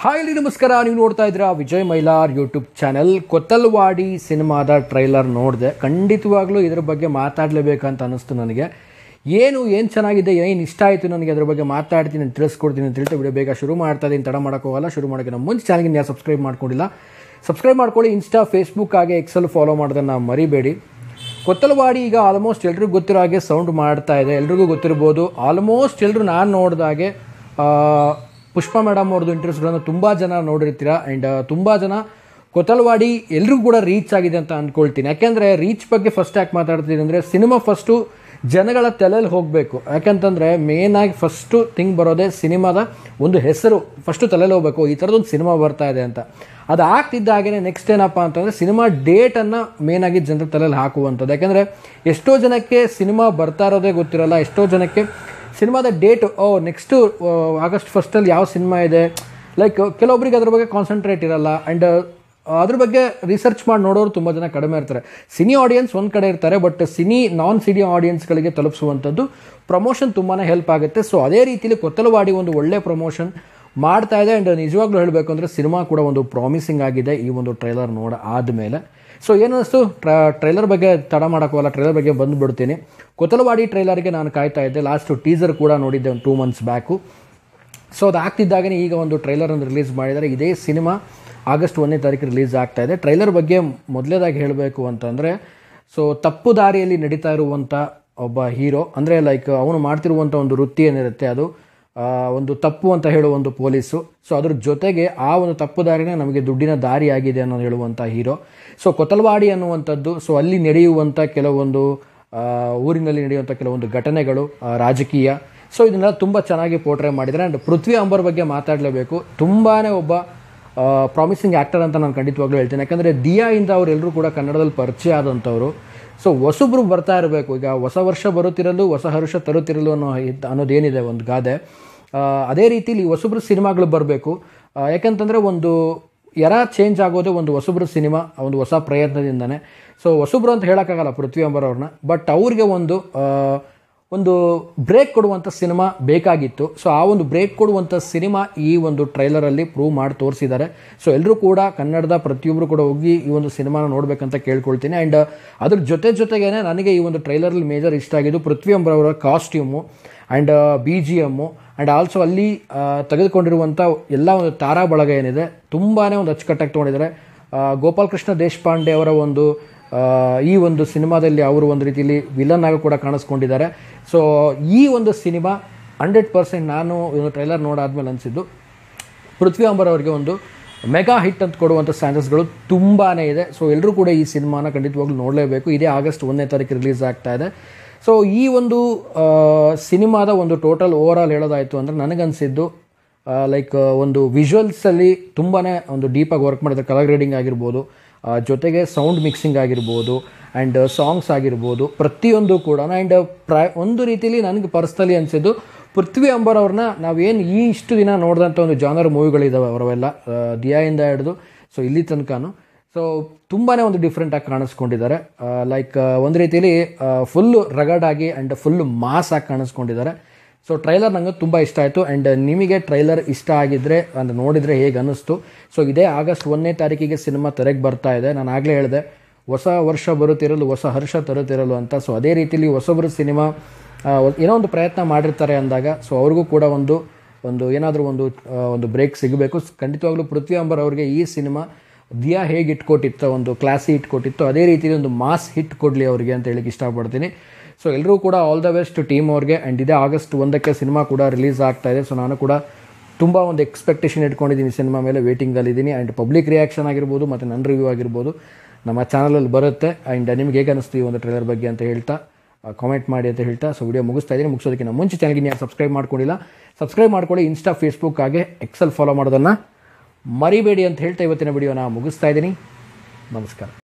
Hi ನಮಸ್ಕಾರ. ನೀವು ನೋಡ್ತಾ ಇದ್ದೀರಾ ವಿಜಯ್ ಮೈಲಾರ್ ಯೂಟ್ಯೂಬ್ ಚಾನೆಲ್. ಕೊತ್ತಲ್ವಾಡಿ ಸಿನಿಮಾದ ಟ್ರೈಲರ್ ನೋಡಿದೆ. ಖಂಡಿತವಾಗ್ಲೂ ಇದ್ರ ಬಗ್ಗೆ ಮಾತಾಡಲೇಬೇಕಂತ ಅನ್ನಿಸ್ತು ನನಗೆ. ಏನು ಚೆನ್ನಾಗಿದೆ, ಏನು ಇಷ್ಟ ಆಯಿತು ನನಗೆ, ಅದ್ರ ಬಗ್ಗೆ ಮಾತಾಡ್ತೀನಿ, ತಿಳಿಸ್ಕೊಡ್ತೀನಿ ಅಂತ ಹೇಳ್ತಾ ವಿಡಿಯೋ ಬೇಗ ಶುರು ಮಾಡ್ತಾ ಇದ್ದೀನಿ. ತಡ ಮಾಡೋಕ್ಕೋಗಲ್ಲ. ಶುರು ಮಾಡೋಕ್ಕೆ ನಮ್ಮ ಮುಂಚೆ ಚಾನಲ್ಗೆ ಯಾರು ಸಬ್ಸ್ಕ್ರೈಬ್ ಮಾಡ್ಕೊಂಡಿಲ್ಲ, ಸಬ್ಸ್ಕ್ರೈಬ್ ಮಾಡ್ಕೊಳ್ಳಿ. ಇನ್ಸ್ಟಾ, ಫೇಸ್ಬುಕ್ ಹಾಗೆ ಎಕ್ಸೆಲ್ ಫಾಲೋ ಮಾಡೋದನ್ನು ಮರಿಬೇಡಿ. ಕೊತ್ತಲ್ವಾಡಿ ಈಗ ಆಲ್ಮೋಸ್ಟ್ ಎಲ್ರಿಗೂ ಗೊತ್ತಿರೋ ಹಾಗೆ ಸೌಂಡ್ ಮಾಡ್ತಾ ಇದೆ. ಎಲ್ರಿಗೂ ಗೊತ್ತಿರ್ಬೋದು. ಆಲ್ಮೋಸ್ಟ್ ಎಲ್ಲರೂ ನಾನು ನೋಡಿದಾಗೆ ಪುಷ್ಪ ಮೇಡಮ್ ಅವ್ರದ್ದು ಇಂಟರ್ವ್ಯೂಸ್ಗಳನ್ನು ತುಂಬ ಜನ ನೋಡಿರ್ತೀರ. ಆ್ಯಂಡ್ ತುಂಬ ಜನ ಕೊತ್ತಲ್ವಾಡಿ ಎಲ್ರಿಗೂ ಕೂಡ ರೀಚ್ ಆಗಿದೆ ಅಂತ ಅಂದ್ಕೊಳ್ತೀನಿ. ಯಾಕೆಂದರೆ ರೀಚ್ ಬಗ್ಗೆ ಫಸ್ಟ್ ಯಾಕೆ ಮಾತಾಡ್ತೀನಿ ಅಂದರೆ, ಸಿನಿಮಾ ಫಸ್ಟು ಜನಗಳ ತಲೆಯಲ್ಲಿ ಹೋಗಬೇಕು. ಯಾಕೆಂತಂದರೆ ಮೇನಾಗಿ ಫಸ್ಟು ಥಿಂಗ್ ಬರೋದೇ ಸಿನಿಮಾದ ಒಂದು ಹೆಸರು ಫಸ್ಟು ತಲೆಯಲ್ಲಿ ಹೋಗಬೇಕು, ಈ ಥರದೊಂದು ಸಿನಿಮಾ ಬರ್ತಾ ಇದೆ ಅಂತ. ಅದು ಆಗ್ತಿದ್ದಾಗೇ ನೆಕ್ಸ್ಟ್ ಏನಪ್ಪ ಅಂತಂದರೆ ಸಿನಿಮಾ ಡೇಟನ್ನು ಮೇನಾಗಿ ಜನರ ತಲೆಯಲ್ಲಿ ಹಾಕುವಂಥದ್ದು. ಯಾಕೆಂದರೆ ಎಷ್ಟೋ ಜನಕ್ಕೆ ಸಿನಿಮಾ ಬರ್ತಾ ಇರೋದೇ ಗೊತ್ತಿರೋಲ್ಲ. ಎಷ್ಟೋ ಜನಕ್ಕೆ ಸಿನಿಮಾದ ಡೇಟು ನೆಕ್ಸ್ಟು ಆಗಸ್ಟ್ ಫಸ್ಟಲ್ಲಿ ಯಾವ ಸಿನಿಮಾ ಇದೆ, ಲೈಕ್ ಕೆಲವೊಬ್ಬರಿಗೆ ಅದ್ರ ಬಗ್ಗೆ ಕಾನ್ಸಂಟ್ರೇಟ್ ಇರಲ್ಲ. ಆ್ಯಂಡ್ ಅದ್ರ ಬಗ್ಗೆ ರಿಸರ್ಚ್ ಮಾಡಿ ನೋಡೋರು ತುಂಬ ಜನ ಕಡಿಮೆ ಇರ್ತಾರೆ. ಸಿನಿ ಆಡಿಯನ್ಸ್ ಒಂದು ಕಡೆ ಇರ್ತಾರೆ, ಬಟ್ ನಾನ್ ಸಿನಿ ಆಡಿಯನ್ಸ್ಗಳಿಗೆ ತಲುಪಿಸುವಂಥದ್ದು ಪ್ರಮೋಷನ್ ತುಂಬಾ ಹೆಲ್ಪ್ ಆಗುತ್ತೆ. ಸೊ ಅದೇ ರೀತಿಯಲ್ಲಿ ಕೊತ್ತಲ್ವಾಡಿ ಒಂದು ಒಳ್ಳೆ ಪ್ರಮೋಷನ್ ಮಾಡ್ತಾ ಇದೆ. ಆ್ಯಂಡ್ ನಿಜವಾಗ್ಲೂ ಹೇಳಬೇಕು ಅಂದರೆ ಸಿನಿಮಾ ಕೂಡ ಒಂದು ಪ್ರಾಮಿಸಿಂಗ್ ಆಗಿದೆ ಈ ಒಂದು ಟ್ರೈಲರ್ ನೋಡ ಆದಮೇಲೆ. ಸೊ ಏನಿಸ್ತು, ಟ್ರೈಲರ್ ಬಗ್ಗೆ ತಡ ಮಾಡೋಕ್ಕಲ್ಲ, ಟ್ರೈಲರ್ ಬಗ್ಗೆ ಬಂದುಬಿಡ್ತೀನಿ. ಕೊತ್ತಲ್ವಾಡಿ ಟ್ರೈಲರ್ಗೆ ನಾನು ಕಾಯ್ತಾ ಇದ್ದೆ. ಲಾಸ್ಟು ಟೀಸರ್ ಕೂಡ ನೋಡಿದ್ದೆ ಒಂದು 2 months ಬ್ಯಾಕು. ಸೊ ಅದು ಆಗ್ತಿದ್ದಾಗೇ ಈಗ ಒಂದು ಟ್ರೈಲರನ್ನು ರಿಲೀಸ್ ಮಾಡಿದ್ದಾರೆ. ಇದೇ ಸಿನಿಮಾ ಆಗಸ್ಟ್ 1 ರಿಲೀಸ್ ಆಗ್ತಾ ಇದೆ. ಟ್ರೈಲರ್ ಬಗ್ಗೆ ಮೊದಲೇದಾಗಿ ಹೇಳಬೇಕು ಅಂತಂದರೆ, ಸೊ ತಪ್ಪು ದಾರಿಯಲ್ಲಿ ನಡೀತಾ ಇರುವಂಥ ಒಬ್ಬ ಹೀರೋ, ಅಂದರೆ ಲೈಕ್ ಅವನು ಮಾಡ್ತಿರುವಂಥ ಒಂದು ವೃತ್ತಿ ಏನಿರುತ್ತೆ ಅದು ಒಂದು ತಪ್ಪು ಅಂತ ಹೇಳುವ ಒಂದು ಪೊಲೀಸು. ಸೊ ಅದ್ರ ಜೊತೆಗೆ ಆ ಒಂದು ತಪ್ಪು ದಾರಿನೇ ನಮಗೆ ದುಡ್ಡಿನ ದಾರಿ ಆಗಿದೆ ಅನ್ನೋದು ಹೇಳುವಂಥ ಹೀರೋ. ಸೊ ಕೊತ್ತಲ್ವಾಡಿ ಅನ್ನುವಂಥದ್ದು, ಸೊ ಅಲ್ಲಿ ನಡೆಯುವಂಥ ಕೆಲವೊಂದು ಊರಿನಲ್ಲಿ ನಡೆಯುವಂಥ ಕೆಲವೊಂದು ಘಟನೆಗಳು, ರಾಜಕೀಯ, ಸೊ ಇದನ್ನೆಲ್ಲ ತುಂಬ ಚೆನ್ನಾಗಿ ಪೋರ್ಟ್ರೇ ಮಾಡಿದ್ದಾರೆ. ಆ್ಯಂಡ್ ಪೃಥ್ವಿ ಅಂಬರ್ ಬಗ್ಗೆ ಮಾತಾಡಲೇಬೇಕು. ತುಂಬಾ ಒಬ್ಬ ಪ್ರಾಮಿಸಿಂಗ್ ಆ್ಯಕ್ಟರ್ ಅಂತ ನಾನು ಖಂಡಿತವಾಗ್ಲೂ ಹೇಳ್ತೀನಿ. ಯಾಕಂದರೆ ದಿಯಾಯಿಂದ ಅವರೆಲ್ಲರೂ ಕೂಡ ಕನ್ನಡದಲ್ಲಿ ಪರಿಚಯ ಆದಂಥವ್ರು. ಸೊ ಹೊಸಬ್ರು ಬರ್ತಾ ಇರಬೇಕು. ಈಗ ಹೊಸ ವರ್ಷ ಬರುತ್ತಿರಲು ಹೊಸ ಹರುಷ ತರುತ್ತಿರಲು ಅನ್ನೋದೇನಿದೆ ಒಂದು ಗಾದೆ, ಅದೇ ರೀತಿಲಿ ಹೊಸಬ್ರು ಸಿನಿಮಾಗಳು ಬರಬೇಕು. ಯಾಕಂತಂದರೆ ಒಂದು ಚೇಂಜ್ ಆಗೋದು ಒಂದು ಹೊಸಬ್ರು ಸಿನಿಮಾ, ಒಂದು ಹೊಸ ಪ್ರಯತ್ನದಿಂದನೇ. ಸೊ ಹೊಸಬ್ರು ಅಂತ ಹೇಳೋಕ್ಕಾಗಲ್ಲ ಪೃಥ್ವಿ ಅಂಬರ್ ಅವ್ರನ್ನ, ಬಟ್ ಅವ್ರಿಗೆ ಒಂದು ಬ್ರೇಕ್ ಕೊಡುವಂಥ ಸಿನಿಮಾ ಬೇಕಾಗಿತ್ತು. ಸೊ ಆ ಒಂದು ಬ್ರೇಕ್ ಕೊಡುವಂಥ ಸಿನಿಮಾ ಈ ಒಂದು ಟ್ರೈಲರಲ್ಲಿ ಪ್ರೂವ್ ಮಾಡಿ ತೋರಿಸಿದ್ದಾರೆ. ಸೊ ಎಲ್ಲರೂ ಕೂಡ ಕನ್ನಡದ ಪ್ರತಿಯೊಬ್ಬರು ಕೂಡ ಹೋಗಿ ಈ ಒಂದು ಸಿನಿಮಾನ ನೋಡಬೇಕಂತ ಕೇಳ್ಕೊಳ್ತೀನಿ. ಆ್ಯಂಡ್ ಅದ್ರ ಜೊತೆಗೇನೆ ನನಗೆ ಈ ಒಂದು ಟ್ರೈಲರಲ್ಲಿ ಮೇಜರ್ ಇಷ್ಟ ಆಗಿದ್ದು ಪೃಥ್ವಿ ಅಂಬರ್ ಅವರ costume and BGM and also ಅಲ್ಲಿ ತೆಗೆದುಕೊಂಡಿರುವಂಥ ಎಲ್ಲ ಒಂದು ತಾರಾ ಬಳಗ ಏನಿದೆ ತುಂಬಾ ಒಂದು ಅಚ್ಚುಕಟ್ಟಾಗಿ ತೊಗೊಂಡಿದ್ದಾರೆ. ಗೋಪಾಲ್ ಕೃಷ್ಣ ದೇಶಪಾಂಡೆ ಅವರ ಈ ಒಂದು ಸಿನಿಮಾದಲ್ಲಿ ಅವರು ಒಂದು ರೀತಿಯಲ್ಲಿ ವಿಲನ್ ಆಗಿ ಕೂಡ ಕಾಣಿಸ್ಕೊಂಡಿದ್ದಾರೆ. ಸೊ ಈ ಒಂದು ಸಿನಿಮಾ 100% ನಾನು ಒಂದು ಟ್ರೈಲರ್ ನೋಡಾದ್ಮೇಲೆ ಅನಿಸಿದ್ದು ಪೃಥ್ವಿ ಅಂಬರ್ ಅವರಿಗೆ ಒಂದು ಮೆಗಾ ಹಿಟ್ ಅಂತ ಕೊಡುವಂಥ ಚಾನ್ಸಸ್ಗಳು ತುಂಬಾ ಇದೆ. ಸೊ ಎಲ್ಲರೂ ಕೂಡ ಈ ಸಿನಿಮಾನ ಖಂಡಿತವಾಗ್ಲೂ ನೋಡಲೇಬೇಕು. ಇದೇ ಆಗಸ್ಟ್ 1 ರಿಲೀಸ್ ಆಗ್ತಾ ಇದೆ. ಸೊ ಈ ಒಂದು ಸಿನಿಮಾದ ಒಂದು ಟೋಟಲ್ ಓವರ್ ಆಲ್ ಹೇಳೋದಾಯಿತು ಅಂದರೆ ನನಗನ್ಸಿದ್ದು ಲೈಕ್ ಒಂದು ವಿಜುವಲ್ಸಲ್ಲಿ ತುಂಬಾ ಒಂದು ಡೀಪಾಗಿ ವರ್ಕ್ ಮಾಡಿದ್ದಾರೆ. ಕಲರ್ ಗ್ರೇಡಿಂಗ್ ಆಗಿರ್ಬೋದು, ಜೊತೆಗೆ ಸೌಂಡ್ ಮಿಕ್ಸಿಂಗ್ ಆಗಿರ್ಬೋದು, ಆ್ಯಂಡ್ ಸಾಂಗ್ಸ್ ಆಗಿರ್ಬೋದು, ಪ್ರತಿಯೊಂದು ಕೂಡ. ಆ್ಯಂಡ್ ಒಂದು ರೀತಿಯಲ್ಲಿ ನನಗೆ ಪರ್ಸ್ನಲಿ ಅನಿಸಿದ್ದು ಪೃಥ್ವಿ ಅಂಬರ್ ಅವ್ರನ್ನ ನಾವೇನು ಇಷ್ಟು ದಿನ ನೋಡಿದಂಥ ಒಂದು ಜಾನರ್ ಮೂವಿಗಳಿದ್ದಾವೆ ಅವರವೆಲ್ಲ, ದಿಯಾಯಿಂದ ಹಿಡಿದು ಸೊ ಇಲ್ಲಿ ತನಕನೂ ಸೊ ತುಂಬಾ ಒಂದು ಡಿಫ್ರೆಂಟಾಗಿ ಕಾಣಿಸ್ಕೊಂಡಿದ್ದಾರೆ. ಲೈಕ್ ಒಂದು ರೀತಿಯಲ್ಲಿ ಫುಲ್ಲು ರಗಡಾಗಿ ಆ್ಯಂಡ್ ಫುಲ್ಲು ಮಾಸ್ ಆಗಿ ಕಾಣಿಸ್ಕೊಂಡಿದ್ದಾರೆ. ಸೊ ಟ್ರೈಲರ್ ನನಗೆ ತುಂಬ ಇಷ್ಟ ಆಯಿತು. ಆ್ಯಂಡ್ ನಿಮಗೆ ಟ್ರೈಲರ್ ಇಷ್ಟ ಆಗಿದ್ದರೆ ಅಂದರೆ ನೋಡಿದರೆ ಹೇಗೆ ಅನ್ನಿಸ್ತು? ಸೊ ಇದೇ ಆಗಸ್ಟ್ 1 ಸಿನಿಮಾ ತೆರೆಗೆ ಬರ್ತಾ ಇದೆ. ನಾನು ಆಗಲೇ ಹೇಳಿದೆ ಹೊಸ ವರ್ಷ ಬರುತ್ತಿರಲು ಹೊಸ ಹರ್ಷ ತರುತ್ತಿರಲು ಅಂತ. ಸೊ ಅದೇ ರೀತಿಯಲ್ಲಿ ಹೊಸಬ್ರು ಸಿನಿಮಾ ಏನೋ ಒಂದು ಪ್ರಯತ್ನ ಮಾಡಿರ್ತಾರೆ ಅಂದಾಗ ಸೊ ಅವ್ರಿಗೂ ಕೂಡ ಏನಾದರೂ ಒಂದು ಬ್ರೇಕ್ ಸಿಗಬೇಕು. ಖಂಡಿತವಾಗ್ಲೂ ಪೃಥ್ವಿ ಅಂಬರ್ ಅವ್ರಿಗೆ ಈ ಸಿನಿಮಾ ದಿಯಾ ಹೇಗೆ ಇಟ್ಕೊಟ್ಟಿತ್ತೋ, ಒಂದು ಕ್ಲಾಸಿ ಇಟ್ಕೊಟ್ಟಿತ್ತು, ಅದೇ ರೀತಿಯಲ್ಲಿ ಒಂದು ಮಾಸ್ ಹಿಟ್ ಕೊಡಲಿ ಅವ್ರಿಗೆ ಅಂತ ಹೇಳಿಕ್ಕೆ ಇಷ್ಟಪಡ್ತೀನಿ. ಸೊ ಎಲ್ಲರೂ ಕೂಡ ಆಲ್ ದ ಬೆಸ್ಟ್ ಟೀಮ್ ಅವ್ರಿಗೆ. ಆ್ಯಂಡ್ ಇದೇ ಆಗಸ್ಟ್ 1 ಸಿನಿಮಾ ಕೂಡ ರಿಲೀಸ್ ಆಗ್ತಾ ಇದೆ. ಸೊ ನಾನು ಕೂಡ ತುಂಬ ಒಂದು ಎಕ್ಸ್ಪೆಕ್ಟೇಷನ್ ಇಟ್ಕೊಂಡಿದ್ದೀನಿ ಸಿನಿಮಾ ಮೇಲೆ, ವೇಟಿಂಗಲ್ಲಿದ್ದೀನಿ. ಆ್ಯಂಡ್ ಪಬ್ಲಿಕ್ ರಿಯಾಕ್ಷನ್ ಆಗಿರ್ಬೋದು ಮತ್ತು ನನ್ನ ರಿವ್ಯೂ ಆಗಿರ್ಬೋದು ನಮ್ಮ ಚಾನಲಲ್ಲಿ ಬರುತ್ತೆ. ಆ್ಯಂಡ್ ನಿಮ್ಗೆ ಹೇಗೆ ಅನ್ನಿಸ್ತು ಈ ಒಂದು ಟ್ರೈಲರ್ ಬಗ್ಗೆ ಅಂತ ಹೇಳ್ತಾ ಕಾಮೆಂಟ್ ಮಾಡಿ ಅಂತ ಹೇಳ್ತಾ ಸೊ ವಿಡಿಯೋ ಮುಗಿಸ್ತಾ ಇದ್ದೀನಿ. ಮುಗಿಸೋದಕ್ಕಿಂತ ಮುಂಚೆ ಚಾನಲ್ಗೆ ಯಾರು ಸಬ್ಸ್ಕ್ರೈಬ್ ಮಾಡ್ಕೊಂಡಿಲ್ಲ, ಸಬ್ಸ್ಕ್ರೈಬ್ ಮಾಡ್ಕೊಳ್ಳಿ. ಇನ್ಸ್ಟಾ, ಫೇಸ್ಬುಕ್ ಹಾಗೆ ಎಕ್ಸೆಲ್ ಫಾಲೋ ಮಾಡೋದನ್ನು ಮರಿಬೇಡಿ ಅಂತ ಹೇಳ್ತಾ ಇವತ್ತಿನ ವಿಡಿಯೋನ ಮುಗಿಸ್ತಾ ಇದ್ದೀನಿ. ನಮಸ್ಕಾರ.